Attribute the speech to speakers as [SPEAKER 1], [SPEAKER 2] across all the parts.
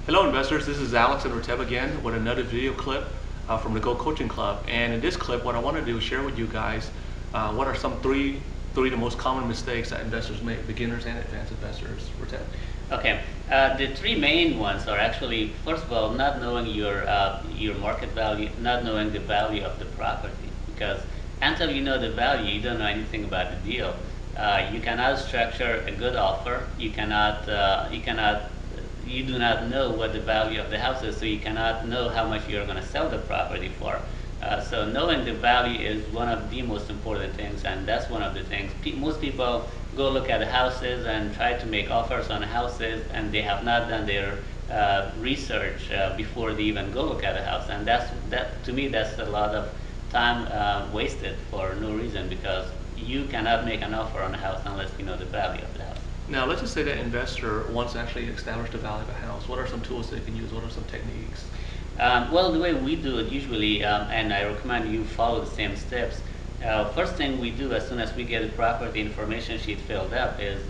[SPEAKER 1] Hello investors, this is Alex and Rateb again with another video clip from the Go Coaching Club. And in this clip, what I want to do is share with you guys what are some three of the most common mistakes that investors make, beginners and advanced investors. Rateb.
[SPEAKER 2] Okay, the three main ones are actually, first of all, not knowing your market value, not knowing the value of the property. Because until you know the value, you don't know anything about the deal. You cannot structure a good offer. You do not know what the value of the house is, so you cannot know how much you're going to sell the property for. So knowing the value is one of the most important things, and that's one of the things. Most people go look at the houses and try to make offers on houses, and they have not done their research before they even go look at a house. And to me, that's a lot of time wasted for no reason, because you cannot make an offer on a house unless you know the value of the house.
[SPEAKER 1] Now let's just say that investor wants to actually establish the value of a house. What are some tools they can use? What are some techniques?
[SPEAKER 2] Well, the way we do it usually, and I recommend you follow the same steps. First thing we do as soon as we get the property information sheet filled up is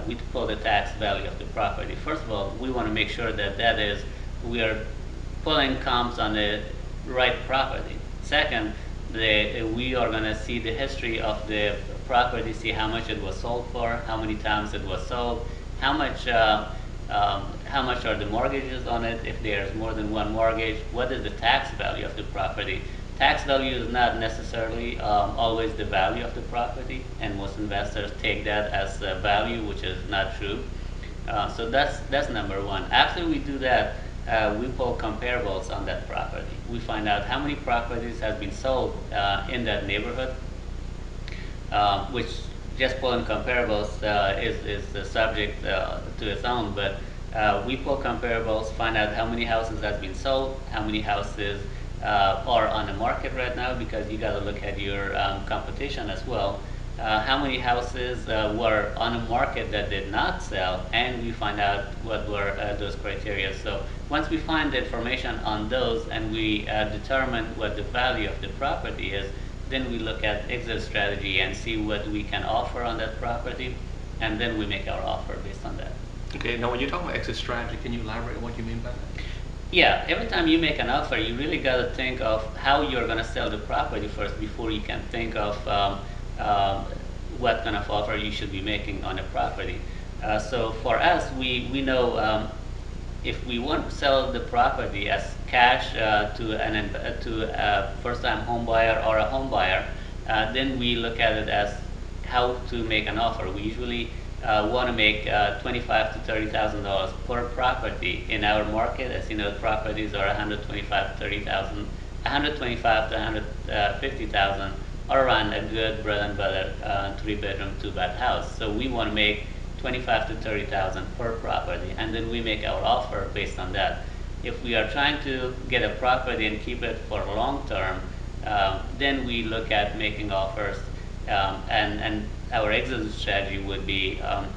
[SPEAKER 2] we pull the tax value of the property. First of all, we want to make sure that we are pulling comps on the right property. Second, we are going to see the history of the property, see how much it was sold for, how many times it was sold, how much are the mortgages on it, if there's more than one mortgage, what is the tax value of the property. Tax value is not necessarily always the value of the property, and most investors take that as value, which is not true. So that's number one. After we do that, we pull comparables on that property. We find out how many properties have been sold in that neighborhood, which just pulling comparables is the subject to its own, but we pull comparables, find out how many houses have been sold, how many houses are on the market right now, because you got to look at your competition as well. How many houses were on the market that did not sell, and we find out what were those criteria. So once we find the information on those and we determine what the value of the property is, then we look at exit strategy and see what we can offer on that property, and then we make our offer based on that.
[SPEAKER 1] Okay, now when you talk about exit strategy, can you elaborate on what you mean by that?
[SPEAKER 2] Yeah, every time you make an offer, you really got to think of how you're going to sell the property first before you can think of what kind of offer you should be making on a property. So for us, we know if we want to sell the property as cash to a first-time home buyer or a home buyer, then we look at it as how to make an offer. We usually want to make $25,000 to $30,000 per property. In our market, as you know, properties are $125,000 to $30,000, $125,000 to $150,000, or around a good bread and butter 3-bedroom, 2-bath house. So we want to make $25,000 to $30,000 per property, and then we make our offer based on that. If we are trying to get a property and keep it for long term, then we look at making offers, and our exit strategy would be a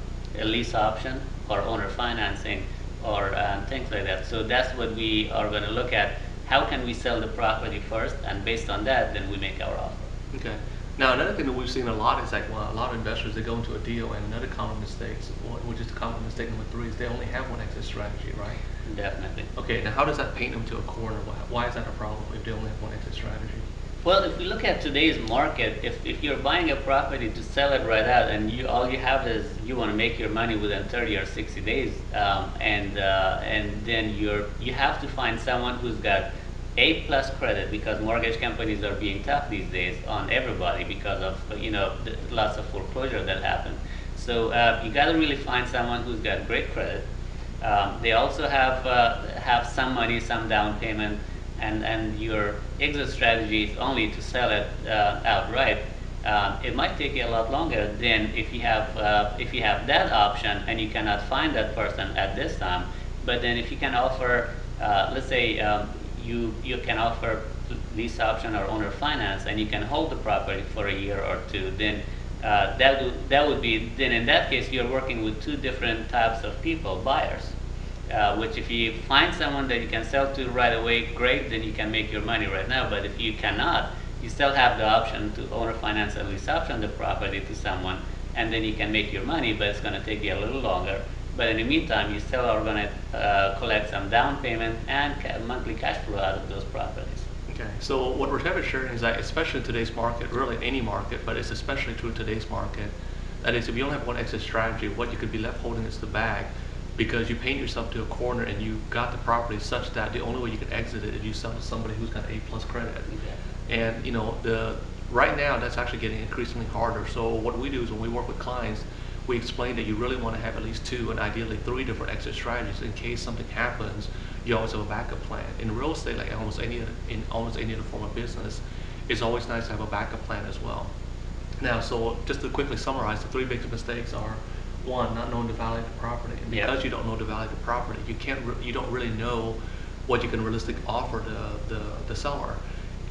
[SPEAKER 2] lease option or owner financing or things like that. So that's what we are going to look at. How can we sell the property first, and based on that, then we make our offer.
[SPEAKER 1] Okay. Now another thing that we've seen a lot is a lot of investors, they go into a deal, and another common mistake, which is the common mistake number 3, is they only have one exit strategy, right?
[SPEAKER 2] Definitely.
[SPEAKER 1] Okay, now how does that paint them to a corner? Why is that a problem if they only have one exit strategy?
[SPEAKER 2] Well, if we look at today's market, if you're buying a property to sell it right out, and all you have is you want to make your money within 30 or 60 days, and then you have to find someone who's got A+ credit, because mortgage companies are being tough these days on everybody because of lots of foreclosure that happen. So you got to really find someone who's got great credit. They also have some money, some down payment, and your exit strategy is only to sell it outright. It might take you a lot longer than if you have that option and you cannot find that person at this time. But then if you can offer, let's say you can offer lease option or owner finance, and you can hold the property for a year or two, then that would be, then in that case you're working with 2 different types of people, buyers. Which if you find someone that you can sell to right away, great, then you can make your money right now. But if you cannot, you still have the option to owner finance or lease option the property to someone, and then you can make your money, but it's going to take you a little longer. But in the meantime, you still are going to collect some down payment and monthly cash flow out of those properties.
[SPEAKER 1] Okay, so what Roteva is sharing is that, especially in today's market, really in any market, but it's especially true in today's market, that is, if you only have one exit strategy, what you could be left holding is the bag, because you paint yourself to a corner and you got the property such that the only way you can exit it is you sell to somebody who's got A+ credit. And you know, right now that's actually getting increasingly harder. So what we do is when we work with clients, we explain that you really want to have at least 2 and ideally 3 different exit strategies in case something happens. You always have a backup plan. In real estate, like in almost any other form of business, it's always nice to have a backup plan as well. Now, so just to quickly summarize, the 3 big mistakes are: 1, not knowing the value of the property. And because you don't know the value of the property, you don't really know what you can realistically offer the seller.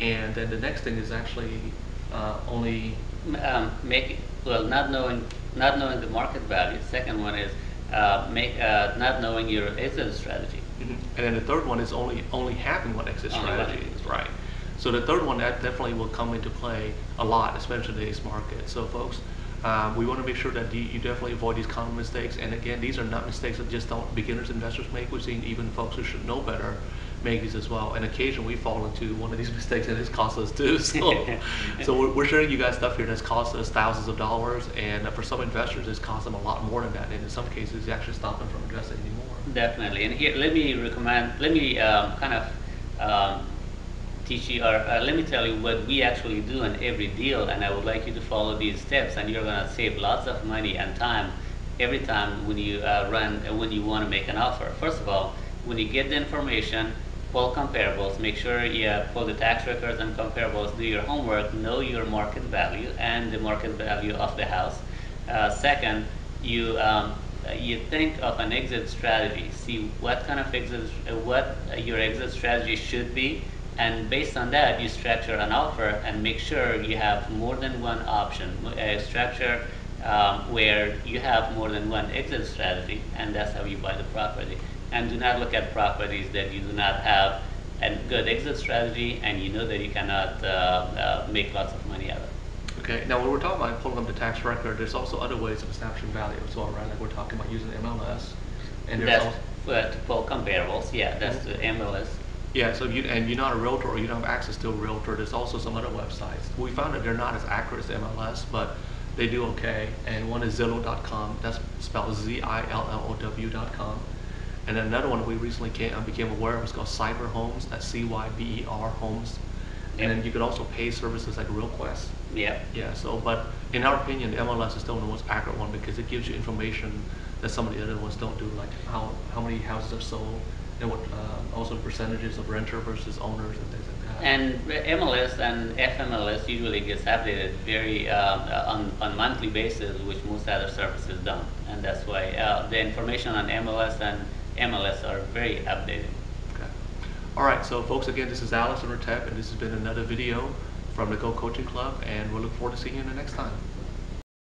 [SPEAKER 1] And then the next thing is actually
[SPEAKER 2] not knowing the market value. Second one is not knowing your exit strategy.
[SPEAKER 1] And then the third one is only having one exit strategy. Right. So the third one, that definitely will come into play a lot, especially in today's market. So folks, we want to make sure that you definitely avoid these common mistakes. And again, these are not mistakes that just beginners investors make. We've seen even folks who should know better make these as well. And occasionally we fall into one of these mistakes, and it's cost us too. So we're sharing you guys stuff here that's cost us thousands of dollars, and for some investors it's cost them a lot more than that, and in some cases it actually stop them from investing anymore.
[SPEAKER 2] Definitely. And here, let me teach you, or let me tell you what we actually do in every deal, and I would like you to follow these steps, and you're going to save lots of money and time every time when you when you want to make an offer. First of all, when you get the information, pull comparables, make sure you pull the tax records and comparables, do your homework, know your market value and the market value of the house. Second, you think of an exit strategy, see what kind of what your exit strategy should be, and based on that, you structure an offer and make sure you have more than one option. Structure where you have more than one exit strategy, and that's how you buy the property. And do not look at properties that you do not have a good exit strategy and you know that you cannot make lots of money out of.
[SPEAKER 1] Okay, now when we're talking about pulling up the tax record, there's also other ways of establishing value as well, right? Like we're talking about using MLS. And there's
[SPEAKER 2] to pull comparables, yeah, that's the MLS.
[SPEAKER 1] Yeah, so you're not a realtor or you don't have access to a realtor, there's also some other websites. We found that they're not as accurate as MLS, but they do okay. And one is Zillow.com, that's spelled ZILLOW.com. And then another one we recently became aware of is called Cyber Homes, that's CYBER Homes. And then you could also pay services like RealQuest.
[SPEAKER 2] Yeah.
[SPEAKER 1] Yeah, so, but in our opinion, the MLS is still the most accurate one because it gives you information that some of the other ones don't do, like how many houses are sold, and what also percentages of renter versus owners and things like that.
[SPEAKER 2] And MLS and FMLS usually gets updated very on monthly basis, which most other services don't. And that's why the information on MLS and MLS are very updated.
[SPEAKER 1] Okay. All right, so folks, again, this is Alex and Rotep, and this has been another video from the Go Coaching Club, and we'll look forward to seeing you in the next time.